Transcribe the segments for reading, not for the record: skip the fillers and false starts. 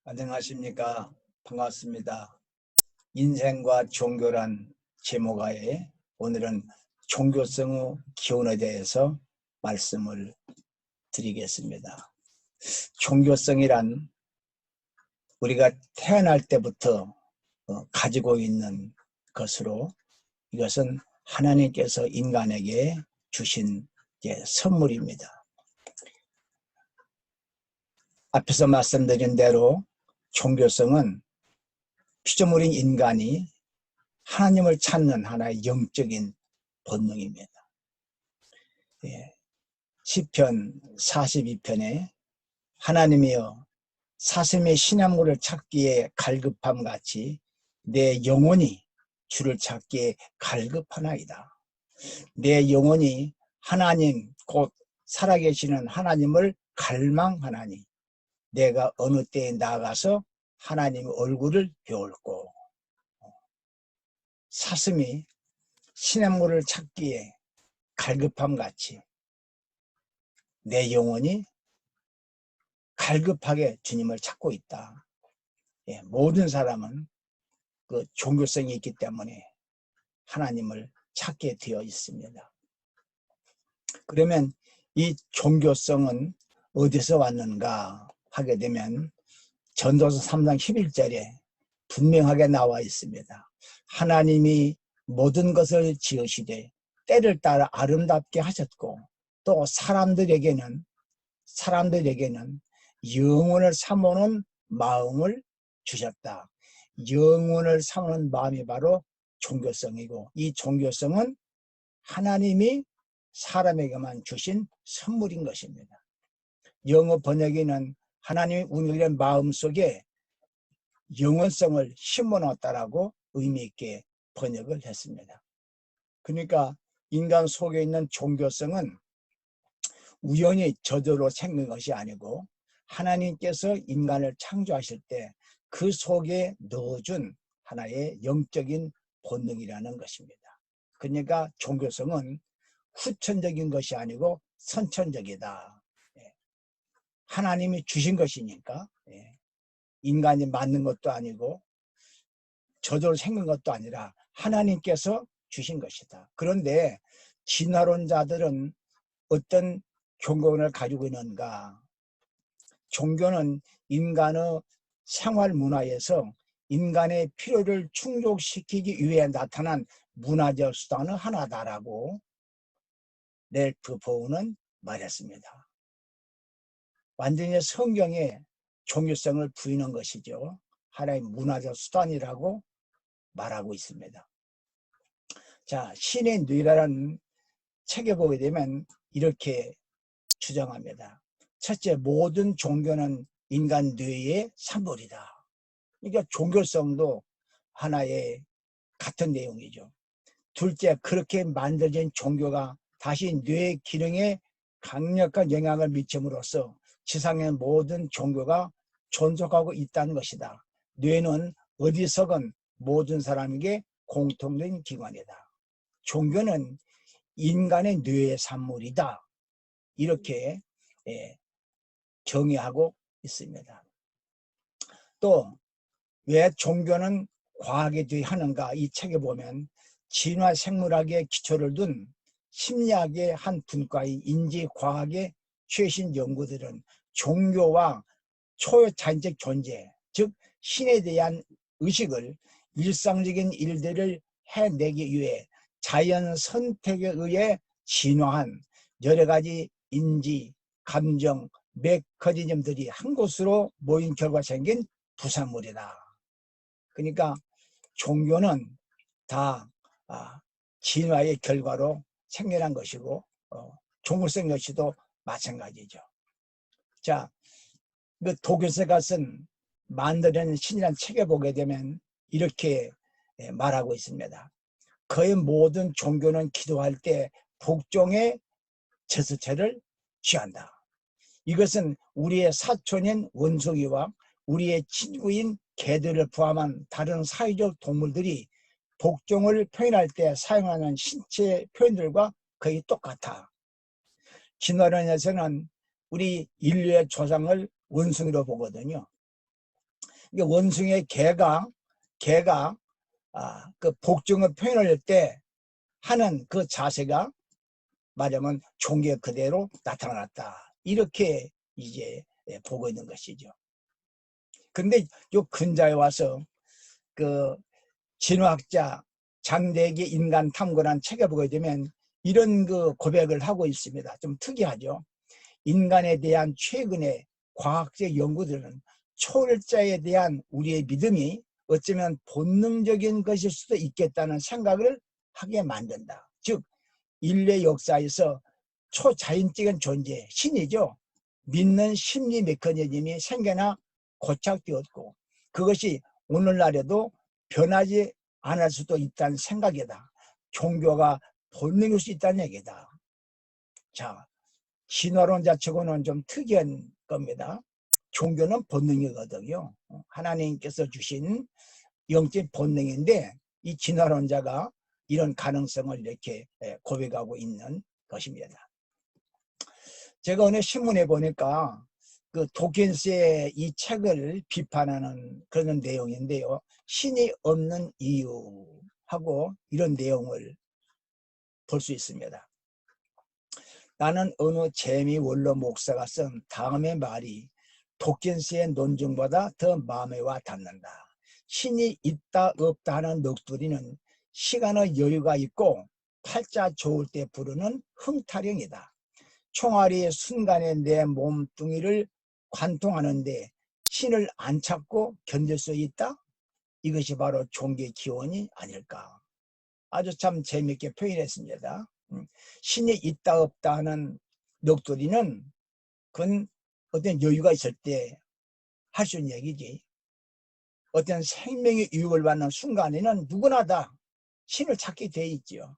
안녕하십니까. 반갑습니다. 인생과 종교란 제목하에 오늘은 종교성의 기원에 대해서 말씀을 드리겠습니다. 종교성이란 우리가 태어날 때부터 가지고 있는 것으로 이것은 하나님께서 인간에게 주신 선물입니다. 앞에서 말씀드린 대로 종교성은 피조물인 인간이 하나님을 찾는 하나의 영적인 본능입니다. 시편 42편에 하나님이여 사슴의 시냇물을 찾기에 갈급함 같이 내 영혼이 주를 찾기에 갈급하나이다. 내 영혼이 하나님 곧 살아계시는 하나님을 갈망하나니 내가 어느 때에 나아가서 하나님의 얼굴을 배울고. 사슴이 시냇물을 찾기에 갈급함 같이 내 영혼이 갈급하게 주님을 찾고 있다. 모든 사람은 그 종교성이 있기 때문에 하나님을 찾게 되어 있습니다. 그러면 이 종교성은 어디서 왔는가 하게 되면 전도서 3장 11절에 분명하게 나와 있습니다. 하나님이 모든 것을 지으시되 때를 따라 아름답게 하셨고 또 사람들에게는 영혼을 삼으는 마음을 주셨다. 영혼을 삼는 마음이 바로 종교성이고 이 종교성은 하나님이 사람에게만 주신 선물인 것입니다. 영어 번역에는 하나님이 우리의 마음속에 영원성을 심어놨다라고 의미 있게 번역을 했습니다. 그러니까 인간 속에 있는 종교성은 우연히 저절로 생긴 것이 아니고 하나님께서 인간을 창조하실 때 그 속에 넣어준 하나의 영적인 본능이라는 것입니다. 그러니까 종교성은 후천적인 것이 아니고 선천적이다. 하나님이 주신 것이니까 인간이 만든 것도 아니고 저절로 생긴 것도 아니라 하나님께서 주신 것이다. 그런데 진화론자들은 어떤 종교를 가지고 있는가? 종교는 인간의 생활 문화에서 인간의 필요를 충족시키기 위해 나타난 문화적 수단의 하나다라고 렐프 보우는 말했습니다. 완전히 성경에 종교성을 부인한 것이죠. 하나의 문화적 수단이라고 말하고 있습니다. 자, 신의 뇌라는 책에 보게 되면 이렇게 주장합니다. 첫째, 모든 종교는 인간 뇌의 산물이다. 그러니까 종교성도 하나의 같은 내용이죠. 둘째, 그렇게 만들어진 종교가 다시 뇌 기능에 강력한 영향을 미침으로써 지상의 모든 종교가 존속하고 있다는 것이다. 뇌는 어디서건 모든 사람에게 공통된 기관이다. 종교는 인간의 뇌의 산물이다. 이렇게 정의하고 있습니다. 또 왜 종교는 과학에 대하는가? 이 책에 보면 진화생물학의 기초를 둔 심리학의 한 분과의 인지과학의 최신 연구들은 종교와 초자연적 존재, 즉 신에 대한 의식을 일상적인 일들을 해내기 위해 자연 선택에 의해 진화한 여러 가지 인지, 감정, 메커니즘들이 한 곳으로 모인 결과 생긴 부산물이다. 그러니까 종교는 다 진화의 결과로 생겨난 것이고 종교성 역시도 마찬가지죠. 자, 그 독일서가 쓴 만들어낸 신이라는 책에 보게 되면 이렇게 말하고 있습니다. 거의 모든 종교는 기도할 때 복종의 제스처를 취한다. 이것은 우리의 사촌인 원숭이와 우리의 친구인 개들을 포함한 다른 사회적 동물들이 복종을 표현할 때 사용하는 신체 표현들과 거의 똑같아. 진화론에서는 우리 인류의 조상을 원숭이로 보거든요. 원숭이의 개가 그 복종을 표현을 할 때 하는 그 자세가 말하면 종교 그대로 나타났다. 이렇게 이제 보고 있는 것이죠. 근데 요 근자에 와서 그 진화학자 장대기 인간 탐구라는 책에 보게 되면 이런 그 고백을 하고 있습니다. 좀 특이하죠. 인간에 대한 최근의 과학적 연구들은 초월자에 대한 우리의 믿음이 어쩌면 본능적인 것일 수도 있겠다는 생각을 하게 만든다. 즉 인류 역사에서 초자연적인 존재, 신이죠. 믿는 심리 메커니즘이 생겨나 고착되었고 그것이 오늘날에도 변하지 않을 수도 있다는 생각이다. 종교가 본능일 수 있다는 얘기다. 자, 진화론자 측은 좀 특이한 겁니다. 종교는 본능이거든요. 하나님께서 주신 영적 본능인데 이 진화론자가 이런 가능성을 이렇게 고백하고 있는 것입니다. 제가 어느 신문에 보니까 그 도킨스의 이 책을 비판하는 그런 내용인데요. 신이 없는 이유하고 이런 내용을 볼 수 있습니다. 나는 어느 재미 원로 목사가 쓴 다음의 말이 도킨스의 논증보다 더 마음에 와 닿는다. 신이 있다 없다 하는 넋두리는 시간의 여유가 있고 팔자 좋을 때 부르는 흥타령이다. 총알이 순간에 내 몸뚱이를 관통하는데 신을 안 찾고 견딜 수 있다? 이것이 바로 종교의 기원이 아닐까. 아주 참 재미있게 표현했습니다. 신이 있다 없다 하는 넋두리는 그건 어떤 여유가 있을 때 할 수 있는 얘기지. 어떤 생명의 유혹을 받는 순간에는 누구나 다 신을 찾게 돼 있죠.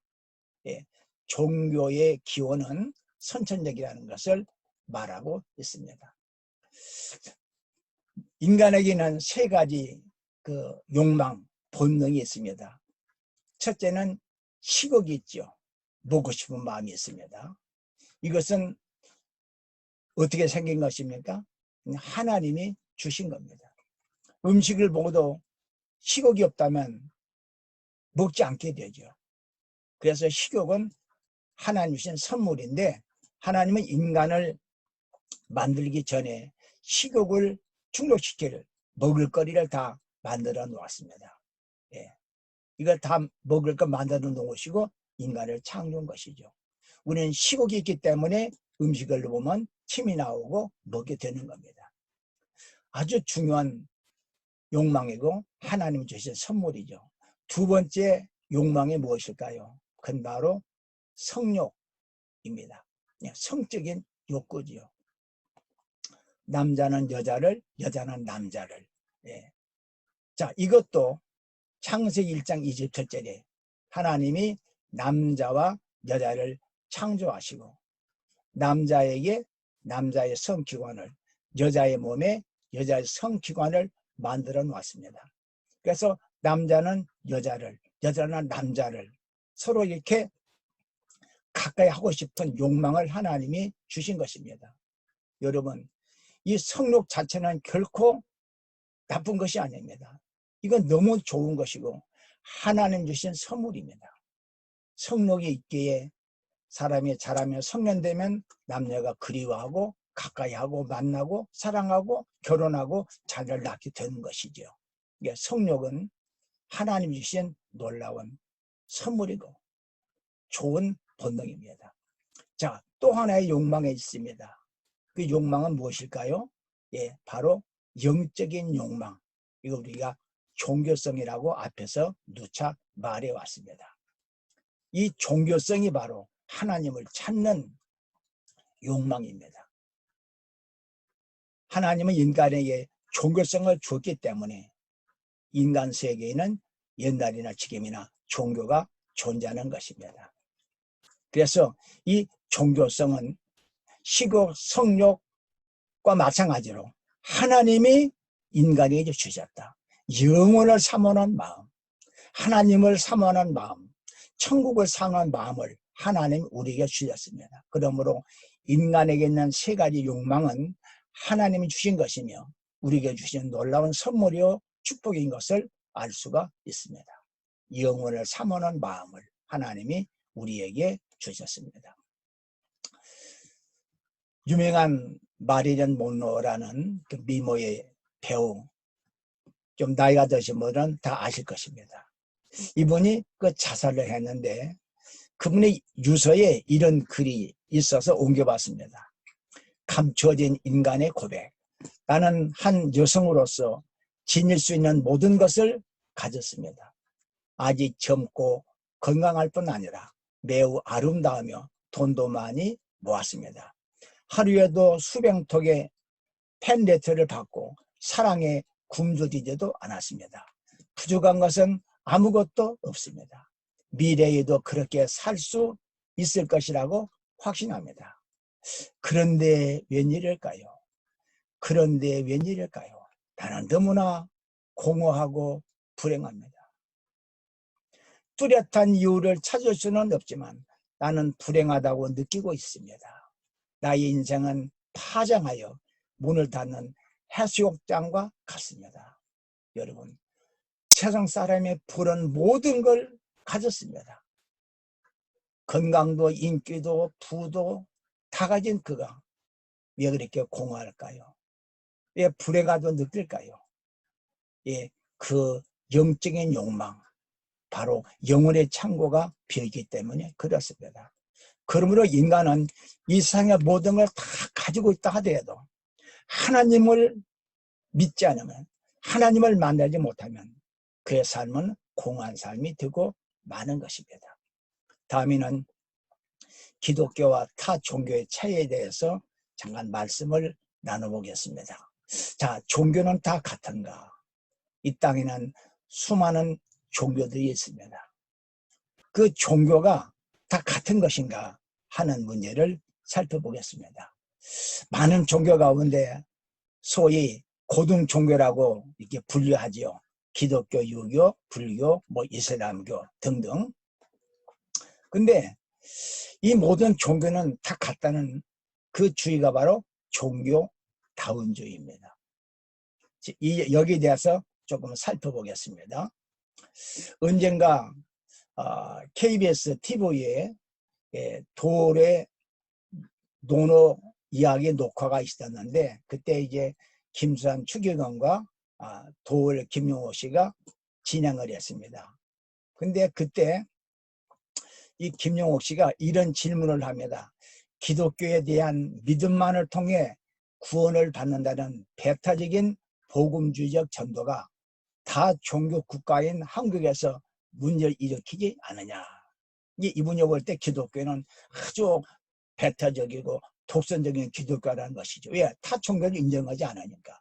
예. 종교의 기원은 선천적이라는 것을 말하고 있습니다. 인간에게는 세 가지 그 욕망, 본능이 있습니다. 첫째는 식욕이 있죠. 먹고 싶은 마음이 있습니다. 이것은 어떻게 생긴 것입니까? 하나님이 주신 겁니다. 음식을 먹어도 식욕이 없다면 먹지 않게 되죠. 그래서 식욕은 하나님 주신 선물인데 하나님은 인간을 만들기 전에 식욕을 충족시킬 먹을거리를 다 만들어 놓았습니다. 예. 이걸 다 먹을 거 만들어 놓으시고 인간을 창조한 것이죠. 우리는 식욕이 있기 때문에 음식을 보면 침이 나오고 먹게 되는 겁니다. 아주 중요한 욕망이고 하나님 주신 선물이죠. 두 번째 욕망이 무엇일까요? 그건 바로 성욕입니다. 성적인 욕구지요. 남자는 여자를, 여자는 남자를. 예. 자, 이것도 창세기 1장 27절에 하나님이 남자와 여자를 창조하시고 남자에게 남자의 성기관을, 여자의 몸에 여자의 성기관을 만들어 놓았습니다. 그래서 남자는 여자를, 여자는 남자를 서로 이렇게 가까이 하고 싶은 욕망을 하나님이 주신 것입니다. 여러분, 이 성욕 자체는 결코 나쁜 것이 아닙니다. 이건 너무 좋은 것이고 하나님 주신 선물입니다. 성욕이 있기에 사람이 자라며 성년되면 남녀가 그리워하고 가까이하고 만나고 사랑하고 결혼하고 자녀를 낳게 되는 것이죠. 성욕은 하나님 주신 놀라운 선물이고 좋은 본능입니다. 자, 또 하나의 욕망이 있습니다. 그 욕망은 무엇일까요? 예, 바로 영적인 욕망. 이거 우리가 종교성이라고 앞에서 누차 말해 왔습니다. 이 종교성이 바로 하나님을 찾는 욕망입니다. 하나님은 인간에게 종교성을 줬기 때문에 인간 세계에는 옛날이나 지금이나 종교가 존재하는 것입니다. 그래서 이 종교성은 식욕, 성욕과 마찬가지로 하나님이 인간에게 주셨다. 영혼을 사모하는 마음, 하나님을 사모하는 마음, 천국을 사모하는 마음을 하나님 우리에게 주셨습니다. 그러므로 인간에게 있는 세 가지 욕망은 하나님이 주신 것이며 우리에게 주신 놀라운 선물이요 축복인 것을 알 수가 있습니다. 영혼을 삼하는 마음을 하나님이 우리에게 주셨습니다. 유명한 마릴린 몬로라는 그 미모의 배우, 좀 나이가 드신 분은 다 아실 것입니다. 이분이 그 자살을 했는데 그분의 유서에 이런 글이 있어서 옮겨봤습니다. 감추어진 인간의 고백. 나는 한 여성으로서 지닐 수 있는 모든 것을 가졌습니다. 아직 젊고 건강할 뿐 아니라 매우 아름다우며 돈도 많이 모았습니다. 하루에도 수백 통의 팬레터를 받고 사랑에 굶주리지도 않았습니다. 부족한 것은 아무것도 없습니다. 미래에도 그렇게 살 수 있을 것이라고 확신합니다. 그런데 웬일일까요? 그런데 웬일일까요? 나는 너무나 공허하고 불행합니다. 뚜렷한 이유를 찾을 수는 없지만 나는 불행하다고 느끼고 있습니다. 나의 인생은 파장하여 문을 닫는 해수욕장과 같습니다. 여러분, 세상 사람의 부른 모든 걸 가졌습니다. 건강도 인기도 부도 다 가진 그가 왜 그렇게 공허할까요? 왜 불행하도 느낄까요? 예, 그 영적인 욕망, 바로 영혼의 창고가 비어있기 때문에 그렇습니다. 그러므로 인간은 이 세상의 모든 걸 다 가지고 있다 하더라도 하나님을 믿지 않으면, 하나님을 만나지 못하면 그의 삶은 공허한 삶이 되고 마는 것입니다. 다음에는 기독교와 타 종교의 차이에 대해서 잠깐 말씀을 나눠보겠습니다. 자, 종교는 다 같은가? 이 땅에는 수많은 종교들이 있습니다. 그 종교가 다 같은 것인가 하는 문제를 살펴보겠습니다. 많은 종교 가운데 소위 고등 종교라고 이렇게 분류하지요. 기독교, 유교, 불교, 이슬람교 등등. 근데 이 모든 종교는 다 같다는 그 주의가 바로 종교다운주의입니다. 여기에 대해서 조금 살펴보겠습니다. 언젠가 KBS TV에 돌의 논어 이야기 녹화가 있었는데 그때 이제 김수환 추기경과 도을 김용호 씨가 진행을 했습니다. 근데 그때 이 김용옥 씨가 이런 질문을 합니다. 기독교에 대한 믿음만을 통해 구원을 받는다는 배타적인 복음주의적 전도가 다 종교 국가인 한국에서 문제를 일으키지 않느냐. 이분이 볼 때 기독교는 아주 배타적이고 독선적인 기독교라는 것이죠. 왜? 타 종교를 인정하지 않으니까.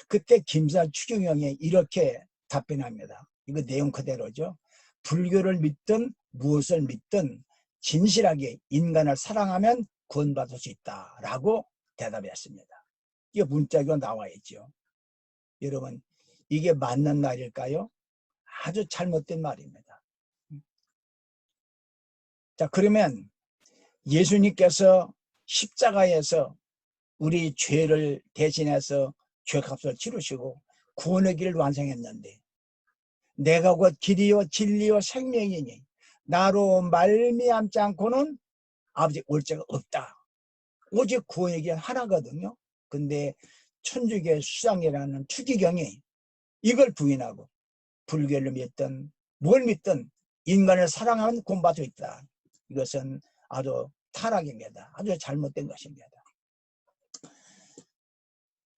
그때 김수환 추경영이 이렇게 답변합니다. 이거 내용 그대로죠. 불교를 믿든 무엇을 믿든 진실하게 인간을 사랑하면 구원받을 수 있다라고 대답했습니다. 이게 문자가 나와 있죠. 여러분, 이게 맞는 말일까요? 아주 잘못된 말입니다. 자, 그러면 예수님께서 십자가에서 우리 죄를 대신해서 죄값을 치르시고 구원의 길을 완성했는데 내가 곧 길이요 진리요 생명이니 나로 말미암지 않고는 아버지 올 자가 없다. 오직 구원의 길 하나거든요. 근데 천주교 수장이라는 추기경이 이걸 부인하고 불교를 믿든 뭘 믿든 인간을 사랑하면 구원받을 수 있다. 이것은 아주 타락입니다. 아주 잘못된 것입니다.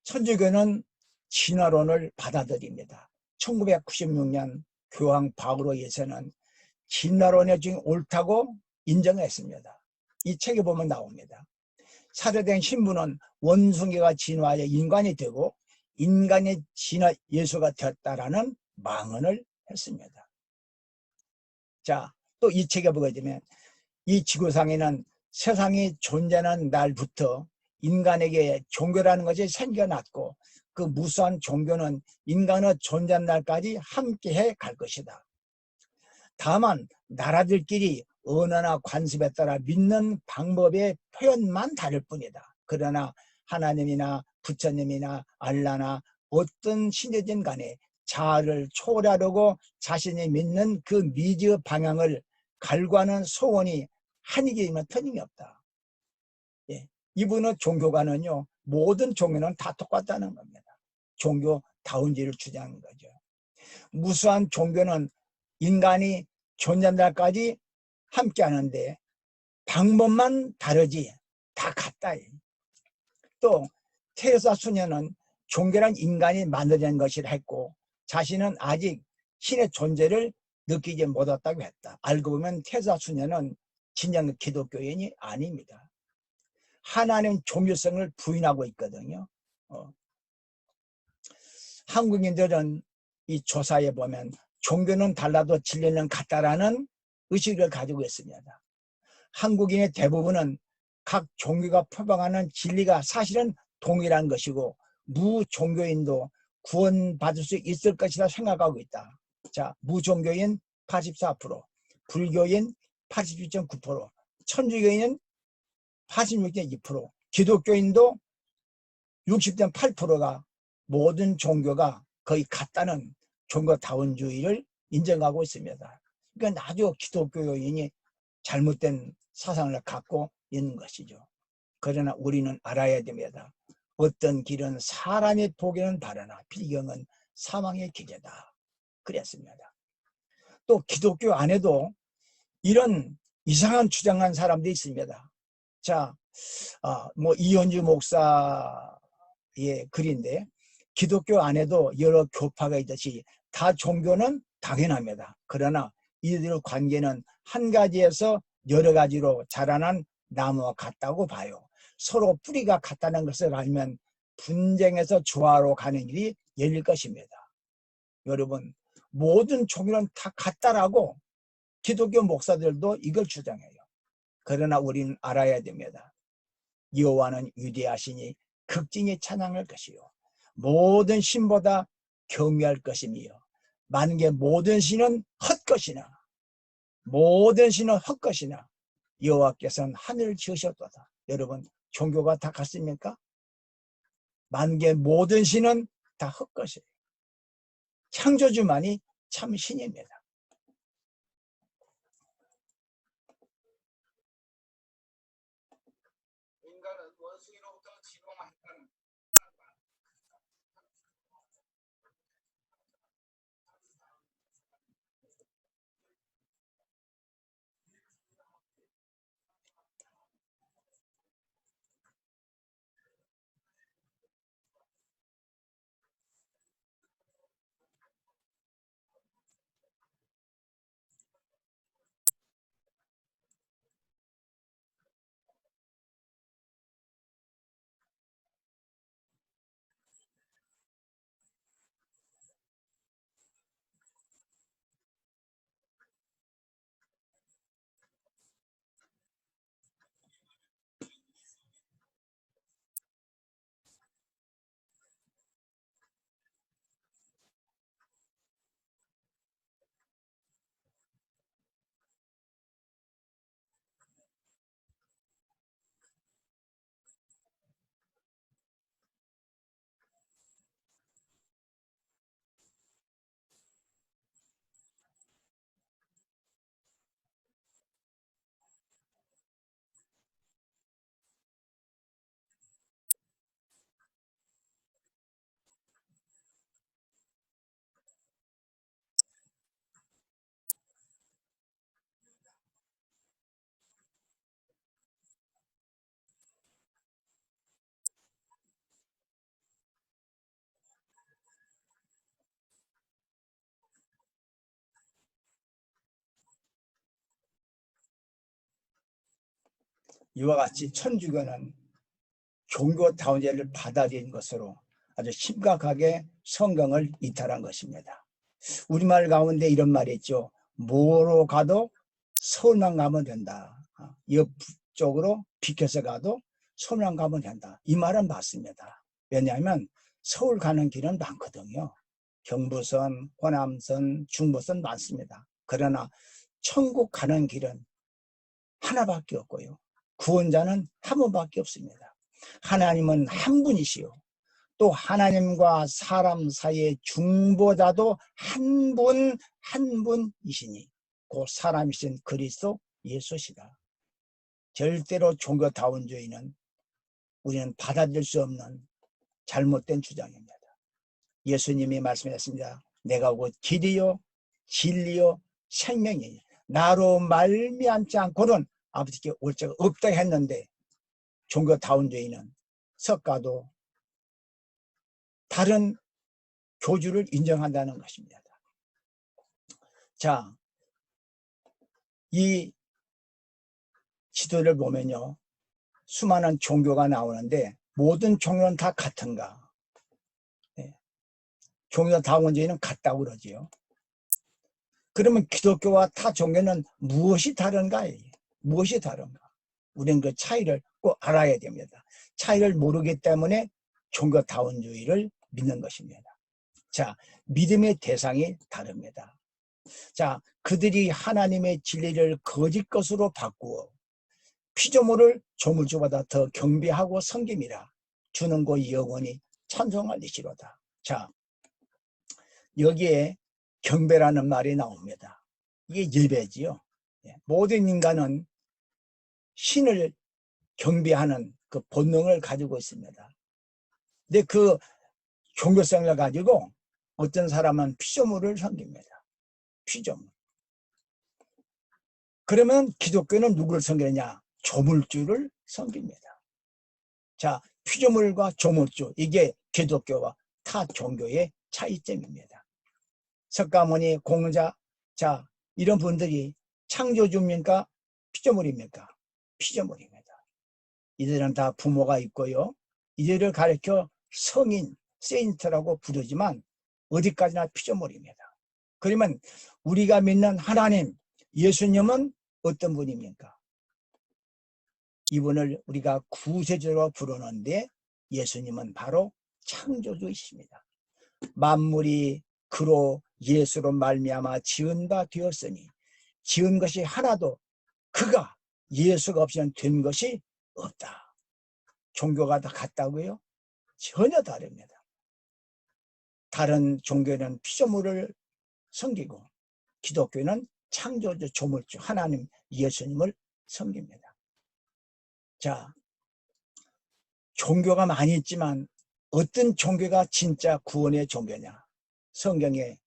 천주교는 진화론을 받아들입니다. 1996년 교황 바오로에서는 진화론이 지금 옳다고 인정했습니다. 이 책에 보면 나옵니다. 사도된 신부는 원숭이가 진화하여 인간이 되고 인간이 진화 예수가 되었다라는 망언을 했습니다. 자, 또 이 책에 보게 되면 이 지구상에는 세상이 존재하는 날부터 인간에게 종교라는 것이 생겨났고 그 무수한 종교는 인간의 존재한 날까지 함께해 갈 것이다. 다만 나라들끼리 언어나 관습에 따라 믿는 방법의 표현만 다를 뿐이다. 그러나 하나님이나 부처님이나 알라나 어떤 신이든 간에 자아를 초월하려고 자신이 믿는 그 미지의 방향을 갈구하는 소원이 한이기면 틀림이 없다. 예. 이분의 종교관은요, 모든 종교는 다 똑같다는 겁니다. 종교다운지를 주장하는 거죠. 무수한 종교는 인간이 존재한 날까지 함께 하는데 방법만 다르지 다 같다. 또 테레사 수녀는 종교란 인간이 만들어낸 것이라 했고 자신은 아직 신의 존재를 느끼지 못했다고 했다. 알고 보면 테레사 수녀는 진정 기독교인이 아닙니다. 하나님 종교성을 부인하고 있거든요. 한국인들은 이 조사에 보면 종교는 달라도 진리는 같다라는 의식을 가지고 있습니다. 한국인의 대부분은 각 종교가 표방하는 진리가 사실은 동일한 것이고 무종교인도 구원받을 수 있을 것이라 생각하고 있다. 자, 무종교인 84%, 불교인 87.9%, 천주교인은 86.2%, 기독교인도 60.8%가 모든 종교가 거의 같다는 종교다운주의를 인정하고 있습니다. 그러니까 아주 기독교인이 잘못된 사상을 갖고 있는 것이죠. 그러나 우리는 알아야 됩니다. 어떤 길은 사람이 보기는 바르나 비경은 사망의 길이다. 그랬습니다. 또 기독교 안에도 이런 이상한 주장한 사람들이 있습니다. 자, 이현주 목사의 글인데 기독교 안에도 여러 교파가 있듯이 다 종교는 당연합니다. 그러나 이들의 관계는 한 가지에서 여러 가지로 자라난 나무와 같다고 봐요. 서로 뿌리가 같다는 것을 알면 분쟁에서 조화로 가는 길이 열릴 것입니다. 여러분, 모든 종교는 다 같다라고 기독교 목사들도 이걸 주장해요. 그러나 우리는 알아야 됩니다. 여호와는 위대하시니 극진히 찬양할 것이요 모든 신보다 경외할 것이며 만개 모든 신은 헛것이나 모든 신은 헛것이나 여호와께서는 하늘을 지으셨도다. 여러분, 종교가 다 같습니까? 만개 모든 신은 다 헛것이에요. 창조주만이 참 신입니다. 인간은 원숭이로부터 진화했다는 이와 같이 천주교는 종교다운제를 받아들인 것으로 아주 심각하게 성경을 이탈한 것입니다. 우리말 가운데 이런 말이 있죠. 뭐로 가도 서울만 가면 된다. 옆쪽으로 비켜서 가도 서울만 가면 된다. 이 말은 맞습니다. 왜냐하면 서울 가는 길은 많거든요. 경부선, 호남선, 중부선 많습니다. 그러나 천국 가는 길은 하나밖에 없고요. 구원자는 한 분밖에 없습니다. 하나님은 한 분이시요. 또 하나님과 사람 사이의 중보자도 한 분이시니 그 사람이신 그리스도 예수시다. 절대로 종교다원주의는 우리는 받아들일 수 없는 잘못된 주장입니다. 예수님이 말씀하셨습니다. 내가 곧 길이요 진리요 생명이니 나로 말미암지 않고는 아버지께 올 자가 없다 했는데, 종교다원주의는 석가도 다른 교주를 인정한다는 것입니다. 자, 이 지도를 보면요, 수많은 종교가 나오는데 모든 종교는 다 같은가? 네. 종교다원주의는 같다고 그러지요. 그러면 기독교와 타 종교는 무엇이 다른가? 무엇이 다른가? 우리는 그 차이를 꼭 알아야 됩니다. 차이를 모르기 때문에 종교다원주의를 믿는 것입니다. 자, 믿음의 대상이 다릅니다. 자, 그들이 하나님의 진리를 거짓 것으로 바꾸어 피조물을 조물주보다 더 경배하고 섬김이라 주는 고 영원히 찬송할리시로다. 자, 여기에 경배라는 말이 나옵니다. 이게 예배지요. 모든 인간은 신을 경배하는 그 본능을 가지고 있습니다. 근데 그 종교성을 가지고 어떤 사람은 피조물을 섬깁니다. 피조물. 그러면 기독교는 누구를 섬기느냐? 조물주를 섬깁니다. 자, 피조물과 조물주, 이게 기독교와 타 종교의 차이점입니다. 석가모니, 공자, 자, 이런 분들이 창조주입니까? 피조물입니까? 피조물입니다. 이들은 다 부모가 있고요, 이들을 가르쳐 성인, 세인트라고 부르지만 어디까지나 피조물입니다. 그러면 우리가 믿는 하나님, 예수님은 어떤 분입니까? 이분을 우리가 구세주로 부르는데 예수님은 바로 창조주이십니다. 만물이 그로 예수로 말미암아 지은 바 되었으니 지은 것이 하나도 그가 예수가 없이는 된 것이 없다. 종교가 다 같다고요? 전혀 다릅니다. 다른 종교는 피조물을 섬기고 기독교는 창조주, 조물주 하나님 예수님을 섬깁니다. 자, 종교가 많이 있지만 어떤 종교가 진짜 구원의 종교냐? 성경에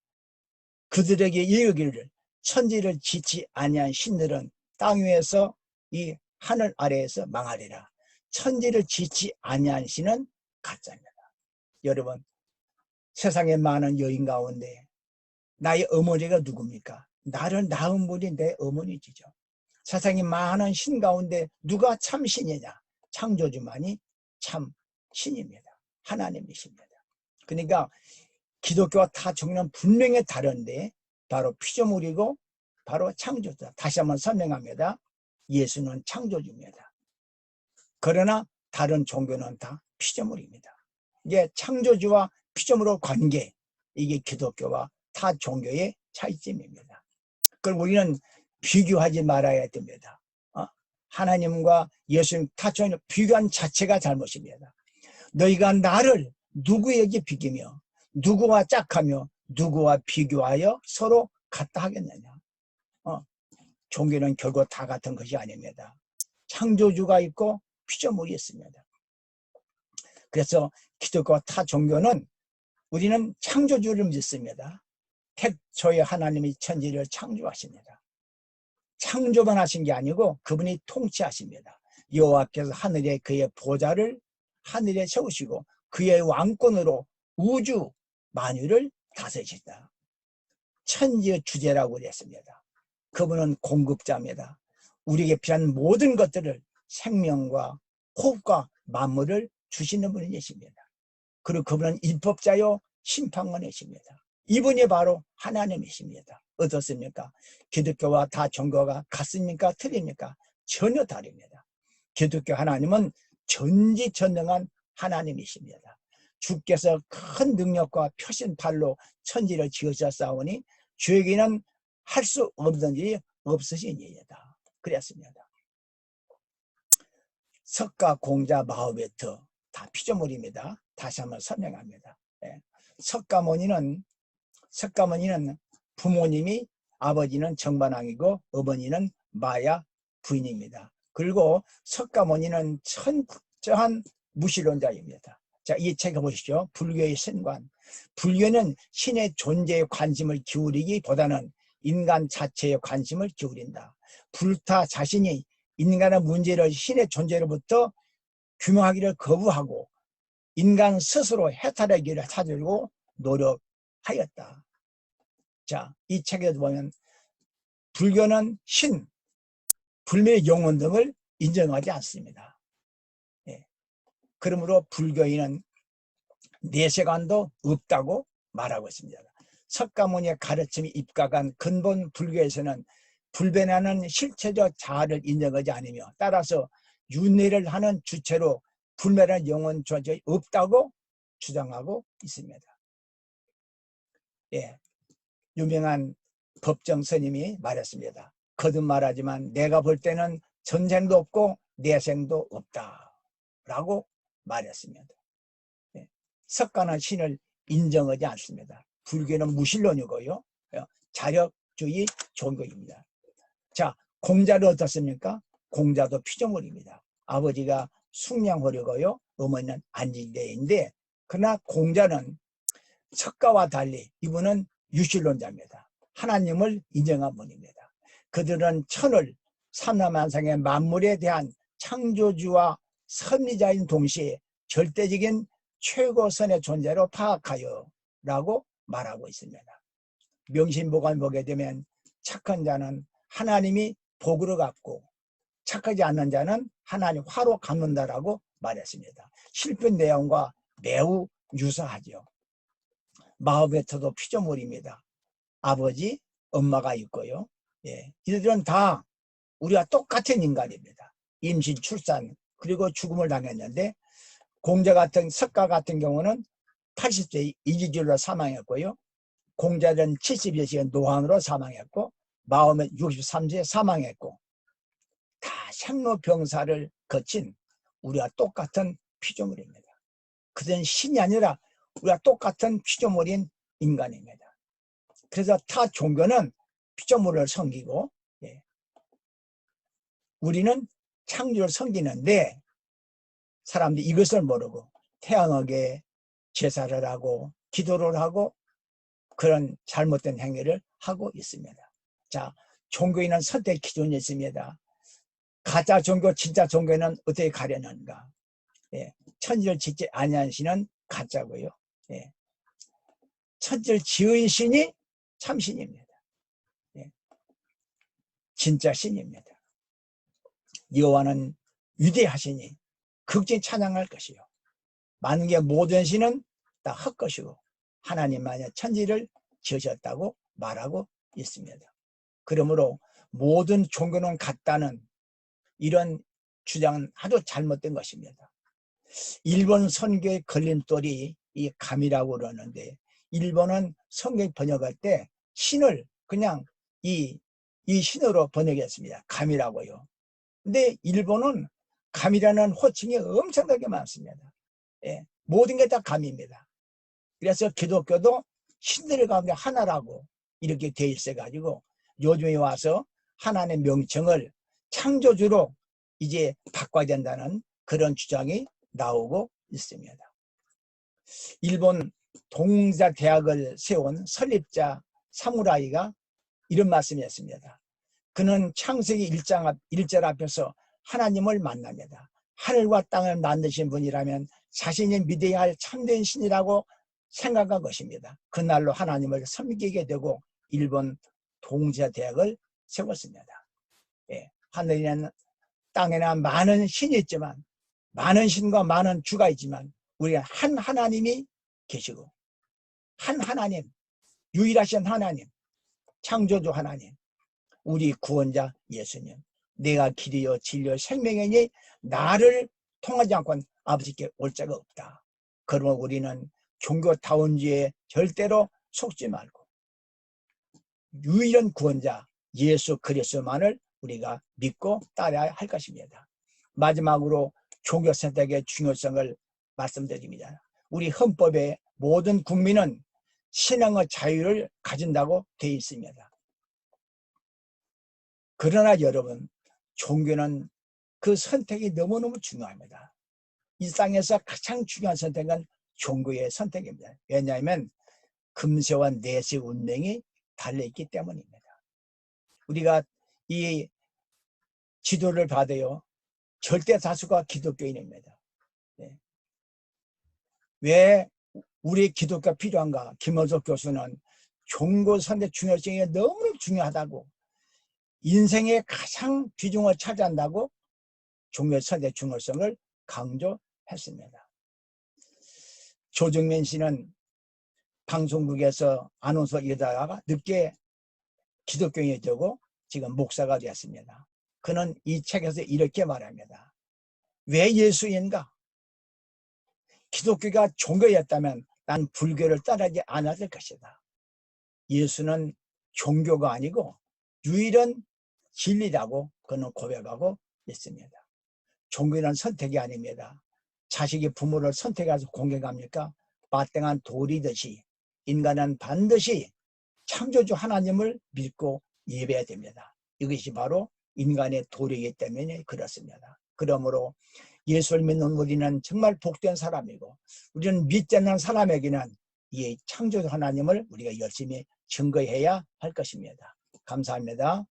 그들에게 이르기를 천지를 짓지 아니한 신들은 땅 위에서 이 하늘 아래에서 망하리라. 천지를 짓지 아니한 신은 가짜입니다. 여러분, 세상에 많은 여인 가운데 나의 어머니가 누굽니까? 나를 낳은 분이 내 어머니지죠. 세상에 많은 신 가운데 누가 참 신이냐? 창조주만이 참 신입니다. 하나님이십니다. 그러니까 기독교와 타 종교는 분명히 다른데 바로 피조물이고 바로 창조주다. 다시 한번 설명합니다. 예수는 창조주입니다. 그러나 다른 종교는 다 피조물입니다. 이게 창조주와 피조물의 관계, 이게 기독교와 타 종교의 차이점입니다. 그걸 우리는 비교하지 말아야 됩니다. 하나님과 예수님, 타 종교 비교한 자체가 잘못입니다. 너희가 나를 누구에게 비기며 누구와 짝하며 누구와 비교하여 서로 같다 하겠느냐? 종교는 결국 다 같은 것이 아닙니다. 창조주가 있고 피조물이 있습니다. 그래서 기독교와 타 종교는 우리는 창조주를 믿습니다. 태초에 하나님이 천지를 창조하십니다. 창조만 하신 게 아니고 그분이 통치하십니다. 여호와께서 하늘에 그의 보좌를 하늘에 세우시고 그의 왕권으로 우주 만유를 다스리시다. 천지의 주제라고 그랬습니다. 그분은 공급자입니다. 우리에게 필요한 모든 것들을 생명과 호흡과 만물을 주시는 분이십니다. 그리고 그분은 입법자요 심판관이십니다. 이분이 바로 하나님이십니다. 어떻습니까? 기독교와 다 종교가 같습니까? 틀립니까? 전혀 다릅니다. 기독교 하나님은 전지전능한 하나님이십니다. 주께서 큰 능력과 표신팔로 천지를 지으셨사오니 주에게는 할 수 없는 일이 없으신 일이다. 그랬습니다. 석가, 공자, 마호메트 다 피조물입니다. 다시 한번 설명합니다. 예. 석가모니는 부모님이 아버지는 정반왕이고 어머니는 마야 부인입니다. 그리고 석가모니는 철저한 무신론자입니다. 자, 이 책 보십시오. 불교의 신관. 불교는 신의 존재에 관심을 기울이기보다는 인간 자체에 관심을 기울인다. 불타 자신이 인간의 문제를 신의 존재로부터 규명하기를 거부하고 인간 스스로 해탈의 길을 찾으려고 노력하였다. 자, 이 책에도 보면 불교는 신, 불멸의 영혼 등을 인정하지 않습니다. 예. 그러므로 불교인은 내세관도 없다고 말하고 있습니다. 석가모니의 가르침이 입각한 근본 불교에서는 불변하는 실체적 자아를 인정하지 않으며 따라서 윤회를 하는 주체로 불멸한 영혼 존재가 없다고 주장하고 있습니다. 예, 유명한 법정 스님이 말했습니다. 거듭 말하지만 내가 볼 때는 전생도 없고 내생도 없다 라고 말했습니다. 예, 석가는 신을 인정하지 않습니다. 불교는 무신론이고요. 자력주의 종교입니다. 자, 공자는 어떻습니까? 공자도 피조물입니다. 아버지가 숙량호려고요. 어머니는 안진대인데 그러나 공자는 석가와 달리 이분은 유신론자입니다. 하나님을 인정한 분입니다. 그들은 천을 삼라만상의 만물에 대한 창조주와 섭리자인 동시에 절대적인 최고선의 존재로 파악하여 라고 말하고 있습니다. 명심보감을 보게 되면 착한 자는 하나님이 복으로 갚고 착하지 않는 자는 하나님 화로 갚는다라고 말했습니다. 실편 내용과 매우 유사하죠. 마오베트도 피조물입니다. 아버지, 엄마가 있고요. 예, 이들은 다 우리와 똑같은 인간입니다. 임신, 출산, 그리고 죽음을 당했는데 석가 같은 경우는 80세 이기질로 사망했고요. 공자는 72시간 노환으로 사망했고 마음은 63세에 사망했고 다 생로병사를 거친 우리와 똑같은 피조물입니다. 그들은 신이 아니라 우리와 똑같은 피조물인 인간입니다. 그래서 타 종교는 피조물을 섬기고 우리는 창조를 섬기는데 사람들이 이것을 모르고 태양에게 제사를 하고 기도를 하고 그런 잘못된 행위를 하고 있습니다. 자, 종교인은 선택 기준이 있습니다. 가짜 종교, 진짜 종교는 어떻게 가려는가? 예, 천지를 짓지 아니한 신은 가짜고요. 예, 천지를 지은 신이 참신입니다. 예, 진짜 신입니다. 여호와는 위대하시니 극진히 찬양할 것이요. 만국의 모든 신은 다 헛것이고 하나님만이 천지를 지으셨다고 말하고 있습니다. 그러므로 모든 종교는 같다는 이런 주장은 아주 잘못된 것입니다. 일본 선교의 걸림돌이 이 감이라고 그러는데 일본은 성경 번역할 때 신을 그냥 이 신으로 번역했습니다. 감이라고요. 근데 일본은 감이라는 호칭이 엄청나게 많습니다. 예, 모든 게 다 감입니다. 그래서 기독교도 신들 가운데 하나라고 이렇게 돼 있어가지고 요즘에 와서 하나님의 명칭을 창조주로 이제 바꿔야 된다는 그런 주장이 나오고 있습니다. 일본 동자 대학을 세운 설립자 사무라이가 이런 말씀이었습니다. 그는 창세기 1절 앞에서 하나님을 만납니다. 하늘과 땅을 만드신 분이라면 자신이 믿어야 할 참된 신이라고 생각한 것입니다. 그날로 하나님을 섬기게 되고 일본 동자 대학을 세웠습니다. 예, 하늘에는 땅에는 많은 신이 있지만 많은 신과 많은 주가 있지만 우리가 한 하나님이 계시고 한 하나님, 유일하신 하나님, 창조주 하나님, 우리 구원자 예수님, 내가 길이요 진리요 생명이니 나를 통하지 않고는 아버지께 올 자가 없다. 그러면 우리는 종교다운지에 절대로 속지 말고 유일한 구원자 예수 그리스도만을 우리가 믿고 따라야 할 것입니다. 마지막으로 종교 선택의 중요성을 말씀드립니다. 우리 헌법에 모든 국민은 신앙의 자유를 가진다고 되어 있습니다. 그러나 여러분, 종교는 그 선택이 너무너무 중요합니다. 이 땅에서 가장 중요한 선택은 종교의 선택입니다. 왜냐하면 금세와 내세 운명이 달려있기 때문입니다. 우리가 이 지도를 봐도요, 절대 다수가 기독교인입니다. 네. 왜 우리 기독교가 필요한가? 김원석 교수는 종교 선택 중요성이 너무 중요하다고, 인생의 가장 비중을 차지한다고 종교 선택 중요성을 강조했습니다. 조정민 씨는 방송국에서 아나운서 일하다가 늦게 기독교인이 되고 지금 목사가 되었습니다. 그는 이 책에서 이렇게 말합니다. 왜 예수인가? 기독교가 종교였다면 난 불교를 따르지 않았을 것이다. 예수는 종교가 아니고 유일한 진리라고 그는 고백하고 있습니다. 종교는 선택이 아닙니다. 자식이 부모를 선택해서 공경합니까? 마땅한 도리듯이 인간은 반드시 창조주 하나님을 믿고 예배해야 됩니다. 이것이 바로 인간의 도리이기 때문에 그렇습니다. 그러므로 예수를 믿는 우리는 정말 복된 사람이고, 우리는 믿지 않는 사람에게는 이 창조주 하나님을 우리가 열심히 증거해야 할 것입니다. 감사합니다.